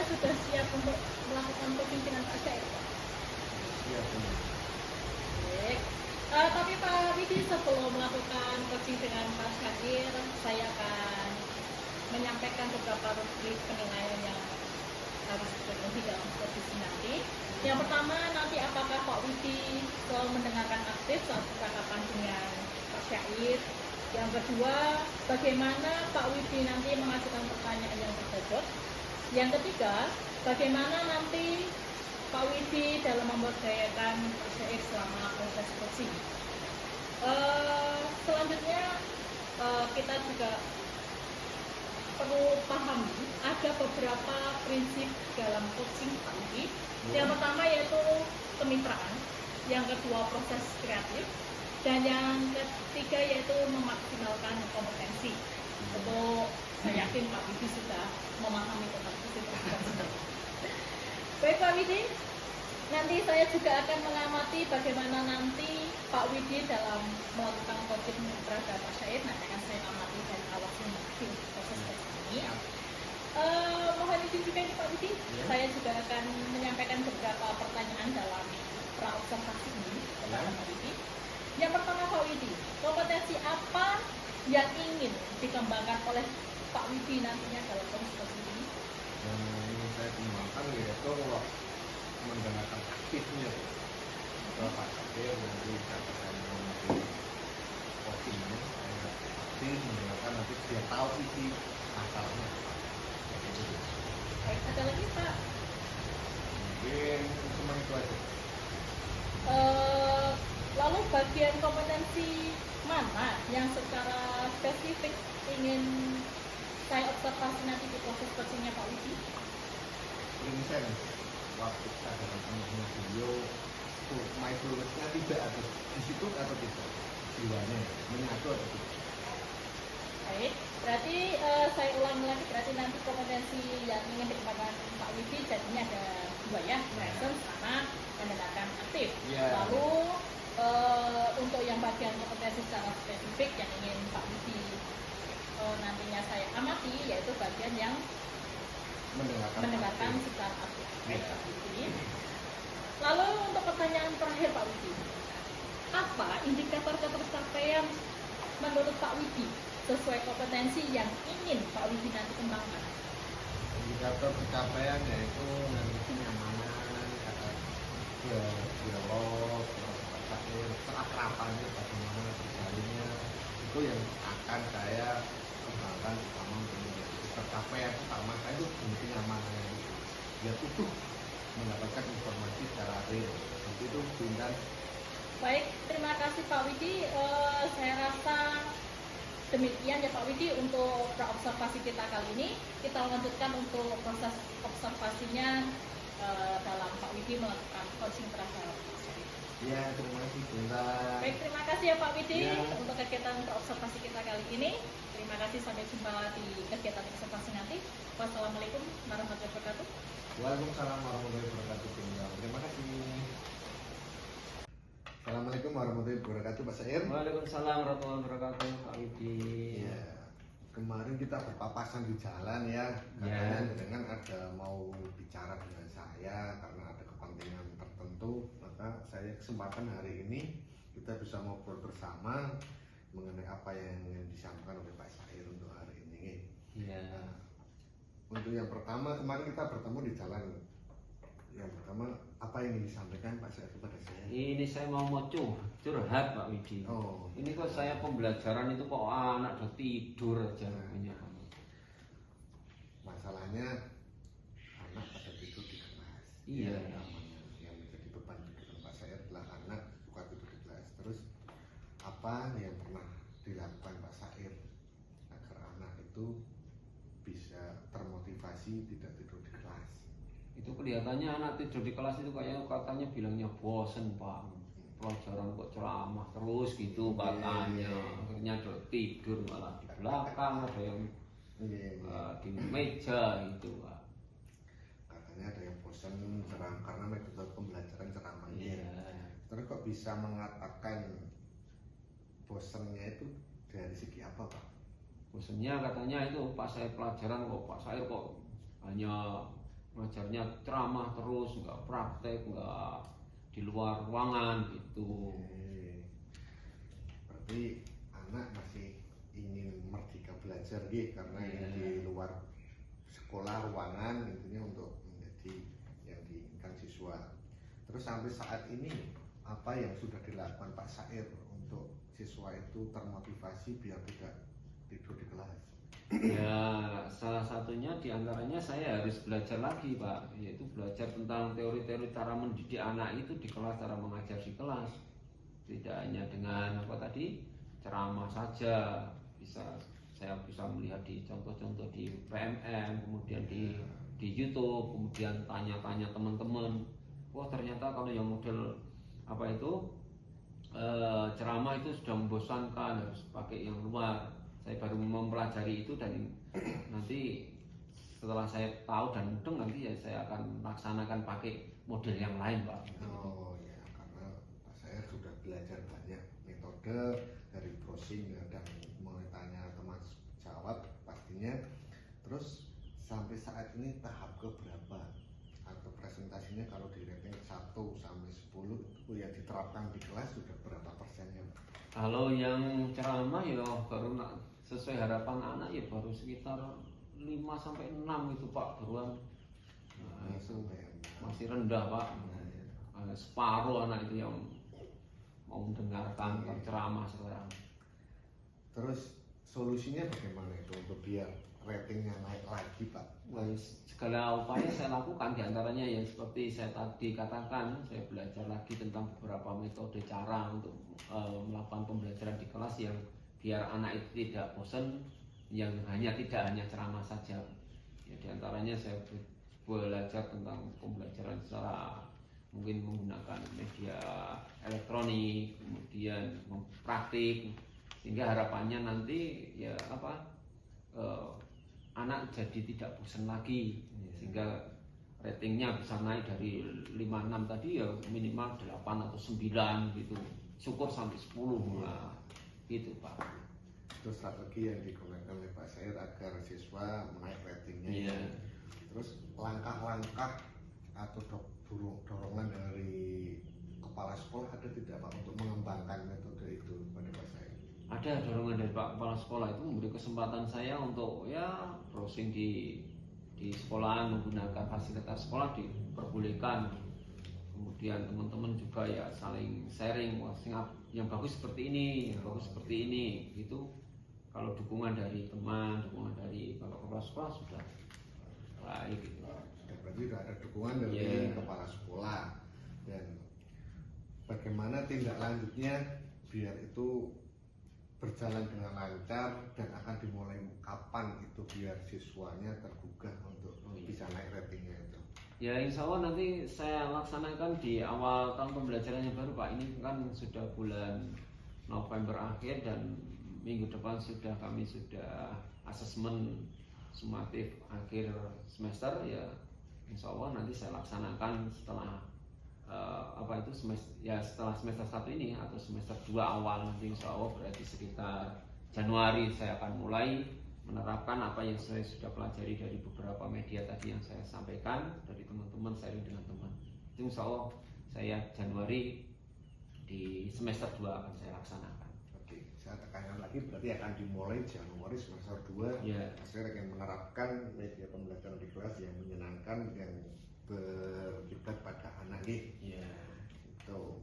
sudah siap untuk melakukan coaching dengan Pak Syair? Siap. Baik. Tapi Pak Widi, sebelum melakukan coaching dengan Pak Syair, saya akan menyampaikan beberapa rubrik penilaian yang harus dipenuhi dalam posisi nanti. Yang pertama, nanti apakah Pak Widi selalu mendengarkan aktif saat percakapan dengan Pak Syair. Yang kedua, bagaimana Pak Widi nanti mengajukan pertanyaan yang terbobot. Yang ketiga, bagaimana nanti Pak Widi dalam memberdayakan Pak Syair selama proses coaching. Selanjutnya, kita juga perlu pahami ada beberapa prinsip dalam coaching Pak Widi. Yang pertama yaitu kemitraan, yang kedua proses kreatif, dan yang ketiga yaitu memaksimalkan kompetensi. Itu saya yakin Pak Widi sudah memahami tentang prinsip tersebut. Baik Pak Widi, nanti saya juga akan mengamati bagaimana nanti Pak Widi dalam melakukan coaching terhadap Pak Syair. Nanti akan saya amati dari awal hingga akhir proses coaching ini. Mohon izin juga nih Pak Widi, saya juga akan menyampaikan beberapa pertanyaan dalam pra-observasi ini kepada Pak Widi. Yang pertama Pak Widi, kompetensi apa yang ingin dikembangkan oleh Pak Widi nantinya dalam proses coaching ini? Yang ingin saya kembangkan yaitu mendengarkan aktifnya Pak Syair, nanti kata saya mengamati coachingnya, saya aktif mendengarkan, nanti dia tahu isi masalahnya. Baik, ada lagi Pak? Mungkin cuma itu aja. Lalu bagian kompetensi mana yang secara spesifik ingin saya observasi nanti di proses coachingnya Pak Widi? Vincent, waktu kita dalam tengahnya beliau, mindfulness-nya tidak ada di situ atau tidak? Jiwanya menyatu atau tidak? Baik, berarti saya ulangi lagi, berarti nanti kompetensi yang ingin dikembangkan Pak Widi jadinya ada dua ya, presence sama mendengarkan aktif. Lalu untuk yang bagian kompetensi secara spesifik yang ingin Pak Widi nantinya saya amati, yaitu bagian yang mendengarkan secara aktif. Baik, Pak Widi. Lalu untuk pertanyaan terakhir Pak Widi, apa indikator pencapaian menurut Pak Widi sesuai kompetensi yang ingin Pak Widi nanti kembangkan? Indikator pencapaian yaitu nanti kenyamanan, kata dialog, keakrabannya, bagaimana berjalannya, itu yang akan saya kembangkan utama untuk pencapaian utama saya itu kenyamanan itu. Biar utuh mendapatkan informasi secara real. Seperti itu, Bintan. Baik, terima kasih Pak Widi. Saya rasa demikian ya Pak Widi untuk observasi kita kali ini. Kita lanjutkan untuk proses observasinya dalam Pak Widi melakukan coaching terhadap Pak Syair. Ya, terima kasih Bintan. Baik, terima kasih ya Pak Widi untuk kegiatan observasi kita kali ini. Terima kasih, sampai jumpa di kegiatan observasi nanti. Wassalamualaikum warahmatullahi wabarakatuh. Waalaikumsalam warahmatullahi wabarakatuh. Terima kasih. Assalamualaikum warahmatullahi wabarakatuh, Pak Syair. Waalaikumsalam warahmatullahi wabarakatuh, Pak Widi. Ya, kemarin kita berpapasan di jalan ya. Katanya dengan ada mau bicara dengan saya karena ada kepentingan tertentu, maka saya kesempatan hari ini kita bisa ngobrol bersama mengenai apa yang ingin disampaikan oleh Pak Syair untuk hari ini. Iya. Nah, untuk yang pertama, kemarin kita bertemu di jalan. Yang pertama, apa yang ingin disampaikan Pak Syair kepada saya? Ini saya mau curhat Pak Widi. Oh. Ini kok saya pembelajaran itu kok anak udah tidur aja. Masalahnya anak pada tidur di kelas. Iya. Yang menjadi beban pikiran Pak Syair adalah anak suka tidur di kelas. Terus apa yang pernah dilakukan Pak Syair agar anak itu bisa termotivasi tidak tidur di kelas? Itu kelihatannya anak tidur di kelas itu kayak katanya bilangnya bosen Pak. Pelajaran kok ceramah terus gitu katanya. Akhirnya ada tidur malah di belakang, ada yang di meja gitu Pak. Katanya ada yang bosan karena metode pembelajaran ceramahnya. Terus kok bisa mengatakan bosannya itu dari segi apa Pak? Bosannya katanya itu pas saya pelajaran kok Pak Syair kok hanya ngajarnya ceramah terus, nggak praktek, nggak di luar ruangan gitu. Oke. Berarti anak masih ingin merdeka belajar gitu, karena Iya. yang di luar sekolah ruangan intinya untuk menjadi yang diinginkan siswa. Terus sampai saat ini apa yang sudah dilakukan Pak Sair untuk siswa itu termotivasi biar tidak tidur di kelas? Ya, salah satunya diantaranya saya harus belajar lagi Pak, yaitu belajar tentang teori-teori cara mendidik anak itu di kelas, cara mengajar di kelas. Tidak hanya dengan apa tadi ceramah saja, saya bisa melihat di contoh-contoh di PMM, kemudian di YouTube, kemudian tanya-tanya teman-teman. Wah ternyata kalau yang model apa itu ceramah itu sudah membosankan, harus pakai yang luar. Saya baru mempelajari itu dan nanti setelah saya tahu dan mudeng nanti ya saya akan laksanakan pakai model yang lain Pak. Oh ya, karena saya sudah belajar banyak metode dari browsing ya, dan mulai tanya teman jawab pastinya. Terus sampai saat ini tahap keberapa atau presentasinya kalau di rating 1 sampai 10 itu yang diterapkan di kelas sudah berapa persennya Pak? Kalau yang ceramah ya baru sesuai harapan anak ya baru sekitar 5 sampai 6 itu Pak baruan. Nah, itu masih rendah Pak. Separuh anak itu yang mau mendengarkan ceramah sekarang. Terus solusinya bagaimana itu untuk biar ratingnya naik lagi Pak? Segala upaya saya lakukan, diantaranya yang seperti saya tadi katakan, saya belajar lagi tentang beberapa metode cara untuk melakukan pembelajaran di kelas yang biar anak itu tidak bosan, yang tidak hanya ceramah saja. Ya, diantaranya saya belajar tentang pembelajaran secara mungkin menggunakan media elektronik, kemudian praktik, sehingga harapannya nanti ya anak jadi tidak bosan lagi, sehingga ratingnya bisa naik dari 5-6 tadi ya minimal 8 atau 9 gitu, syukur sampai 10 lah gitu Pak. Itu strategi yang digunakan oleh Pak Sair agar siswa menaik ratingnya. Iya. Terus langkah-langkah atau dorongan dari kepala sekolah ada tidak Pak untuk mengembangkan metode itu pada Pak Sair? Ada dorongan dari Pak Kepala Sekolah, itu memberi kesempatan saya untuk ya browsing di sekolahan, menggunakan fasilitas sekolah diperbolehkan. Kemudian teman-teman juga ya saling sharing, wah yang bagus seperti ini, yang bagus seperti ini gitu. Kalau dukungan dari teman, dukungan dari Bapak Kepala Sekolah sudah baik gitu. Berarti sudah ada dukungan dari kepala sekolah. Dan bagaimana tindak lanjutnya biar itu berjalan dengan lancar dan akan dimulai kapan itu biar siswanya tergugah untuk bisa naik ratingnya itu? Ya insya Allah nanti saya laksanakan di awal tahun pembelajaran yang baru Pak. Ini kan sudah bulan November akhir dan minggu depan kami sudah asesmen sumatif akhir semester ya. Insya Allah nanti saya laksanakan setelah setelah semester 1 ini atau semester 2 awal nanti insya Allah, berarti sekitar Januari saya akan mulai menerapkan apa yang saya sudah pelajari dari beberapa media tadi yang saya sampaikan dari teman-teman, sharing dengan teman. Itu insya Allah saya Januari di semester 2 akan saya laksanakan. Oke, saya tekankan lagi berarti akan dimulai Januari semester 2. Saya akan menerapkan media pembelajaran di kelas yang menyenangkan, yang berkiblat pada anak gitu. Itu.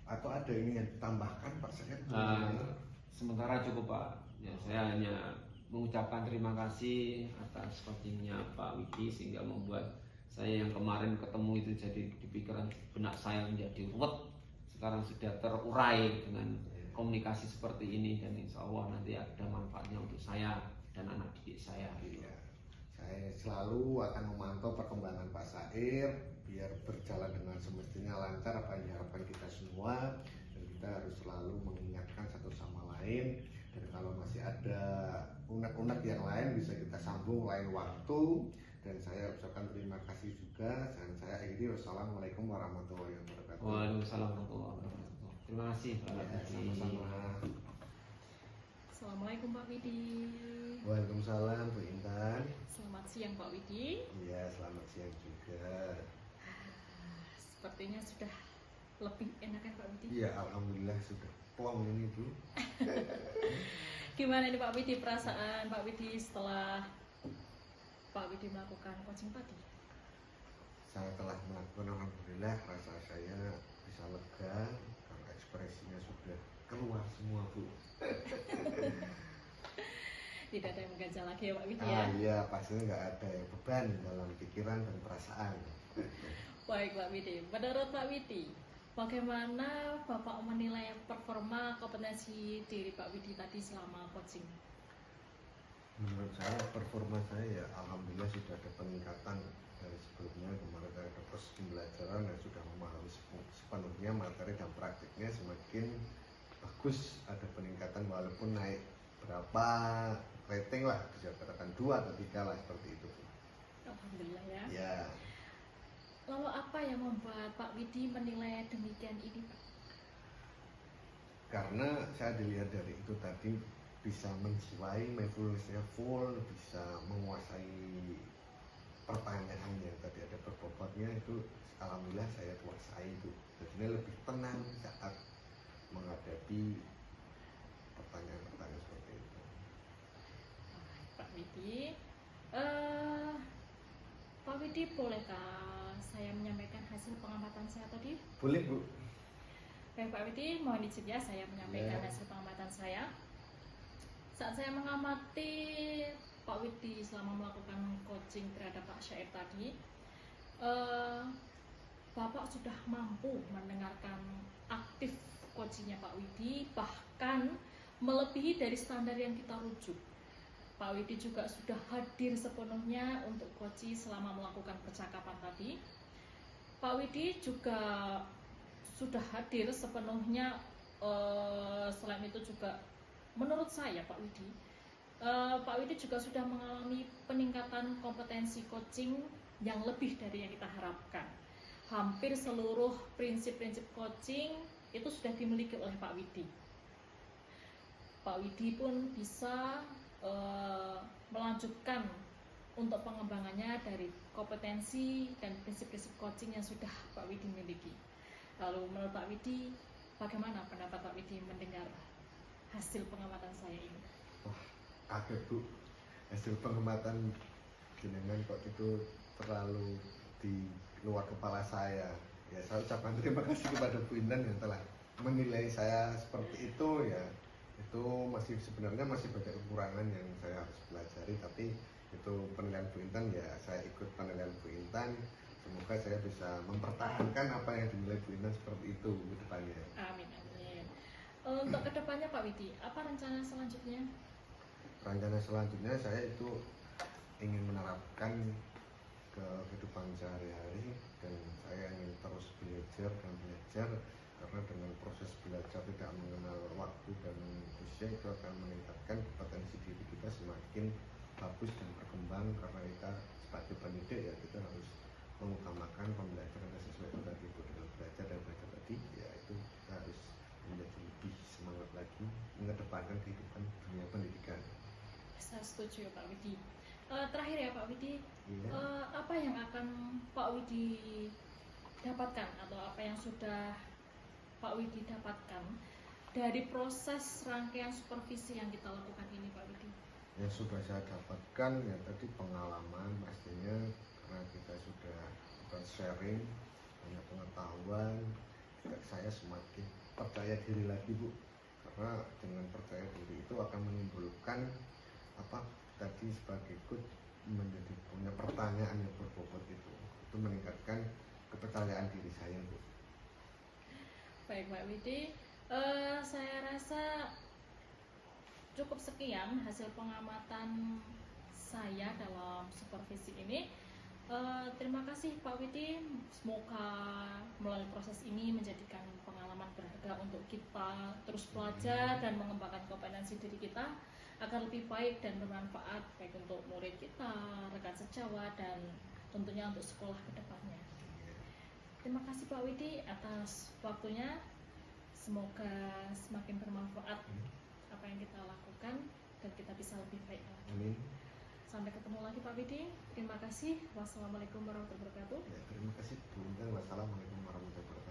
Atau ada ini yang ditambahkan Pak Sair? Sementara cukup Pak. Ya, saya hanya mengucapkan terima kasih atas coachingnya Pak Widi sehingga membuat saya yang kemarin ketemu itu jadi di pikiran benak saya menjadi ruwet, sekarang sudah terurai dengan komunikasi seperti ini, dan insya Allah nanti ada manfaatnya untuk saya dan anak didik saya. Iya. Saya selalu akan memantau perkembangan Pak Sair biar berjalan dengan semestinya lancar apa yang diharapkan kita semua, dan kita harus selalu mengingatkan satu sama lain. Dan kalau masih ada unek-unek yang lain bisa kita sambung lain waktu. Dan saya ucapkan terima kasih juga, dan saya akhiri wassalamualaikum warahmatullahi wabarakatuh. Waalaikumsalam warahmatullahi wabarakatuh. Terima kasih Pak. Sama-sama. Assalamualaikum Pak Widi. Waalaikumsalam Bu Intan. Selamat siang Pak Widi. Iya, selamat siang juga. Sepertinya sudah lebih enakan Pak Widi. Iya, alhamdulillah sudah plong ini Bu. Gimana nih Pak Widi perasaan Pak Widi setelah Pak Widi melakukan coaching tadi? Saya telah melakukan, alhamdulillah rasa saya bisa lega karena ekspresinya sudah keluar semua Bu. Tidak ada yang mengganjal lagi ya Pak Widi ya? Iya, pastinya nggak ada yang beban dalam pikiran dan perasaan. Baik Pak Widi, menurut Pak Widi, bagaimana Bapak menilai performa kompetensi diri Pak Widi tadi selama coaching? Menurut saya performa saya ya alhamdulillah sudah ada peningkatan dari sebelumnya. Kemarin saya ada proses pembelajaran dan sudah memahami sepenuhnya materi dan praktiknya semakin bagus, ada peningkatan walaupun naik berapa rating lah, bisa katakan 2 atau 3 lah seperti itu. Alhamdulillah ya. Ya, Lalu apa yang membuat Pak Widi menilai demikian ini Pak? karena saya dilihat dari itu tadi bisa menjiwai mindfulness-nya full, bisa menguasai pertanyaan yang tadi ada berbobotnya itu, alhamdulillah saya kuasai itu. Jadi lebih tenang saat menghadapi pertanyaan-pertanyaan seperti itu. Pak Widi, Pak Widi bolehkah saya menyampaikan hasil pengamatan saya tadi? Boleh Bu? Baik Pak Widi, mohon izin ya saya menyampaikan Ya. hasil pengamatan saya. Saat saya mengamati Pak Widi selama melakukan coaching terhadap Pak Syair tadi, Bapak sudah mampu mendengarkan aktif coachingnya Pak Widi, bahkan melebihi dari standar yang kita rujuk. Pak Widi juga sudah hadir sepenuhnya untuk coaching selama melakukan percakapan tadi. Pak Widi juga sudah hadir sepenuhnya, selain itu juga menurut saya Pak Widi, Pak Widi juga sudah mengalami peningkatan kompetensi coaching yang lebih dari yang kita harapkan. Hampir seluruh prinsip-prinsip coaching itu sudah dimiliki oleh Pak Widi. Pak Widi pun bisa melanjutkan untuk pengembangannya dari kompetensi dan prinsip-prinsip coaching yang sudah Pak Widi miliki. Lalu menurut Pak Widi, bagaimana pendapat Pak Widi mendengar hasil pengamatan saya ini? Wah, kaget Bu. Hasil pengamatan jenengan kok itu terlalu di luar kepala saya. Ya, saya ucapkan terima kasih kepada Bu Intan yang telah menilai saya seperti itu ya. Itu masih sebenarnya masih banyak kekurangan yang saya harus pelajari, tapi itu penilaian Bu Intan ya, saya ikut penilaian Bu Intan. Semoga saya bisa mempertahankan apa yang dinilai Bu Intan seperti itu ke depannya. Amin, amin. Untuk kedepannya Pak Widi, apa rencana selanjutnya? Rencana selanjutnya saya itu ingin menerapkan ke kehidupan sehari-hari, dan saya ingin terus belajar dan belajar, karena dengan proses belajar tidak mengenal waktu dan usia itu akan meningkatkan kompetensi diri kita semakin bagus dan berkembang. Karena kita sebagai pendidik ya kita harus mengutamakan pembelajaran sesuai dengan tadi Bu, dengan belajar dan belajar tadi ya itu kita harus menjadi lebih semangat lagi mengedepankan kehidupan dunia pendidikan. Saya setuju Pak Widi. Terakhir ya Pak Widi, Iya. apa yang akan Pak Widi dapatkan atau apa yang sudah Pak Widi dapatkan dari proses rangkaian supervisi yang kita lakukan ini Pak Widi? Yang sudah saya dapatkan ya tadi pengalaman pastinya, karena kita sudah sharing banyak pengetahuan, saya semakin percaya diri lagi Bu, karena dengan percaya diri itu akan menimbulkan apa tadi sebagai coach menjadi punya pertanyaan yang berbobot, itu meningkatkan kepercayaan diri saya Bu. Baik Pak Widi, saya rasa cukup sekian hasil pengamatan saya dalam supervisi ini. Terima kasih Pak Widi, semoga melalui proses ini menjadikan pengalaman berharga untuk kita terus belajar dan mengembangkan kompetensi diri kita agar lebih baik dan bermanfaat baik untuk murid kita, rekan sejawat, dan tentunya untuk sekolah ke depannya. Terima kasih Pak Widi atas waktunya, semoga semakin bermanfaat apa yang kita lakukan dan kita bisa lebih baik lagi. Amin. Sampai ketemu lagi Pak Bidi. Terima kasih. Wassalamualaikum warahmatullahi wabarakatuh. Ya, terima kasih Bu Intan. Wassalamualaikum warahmatullahi wabarakatuh.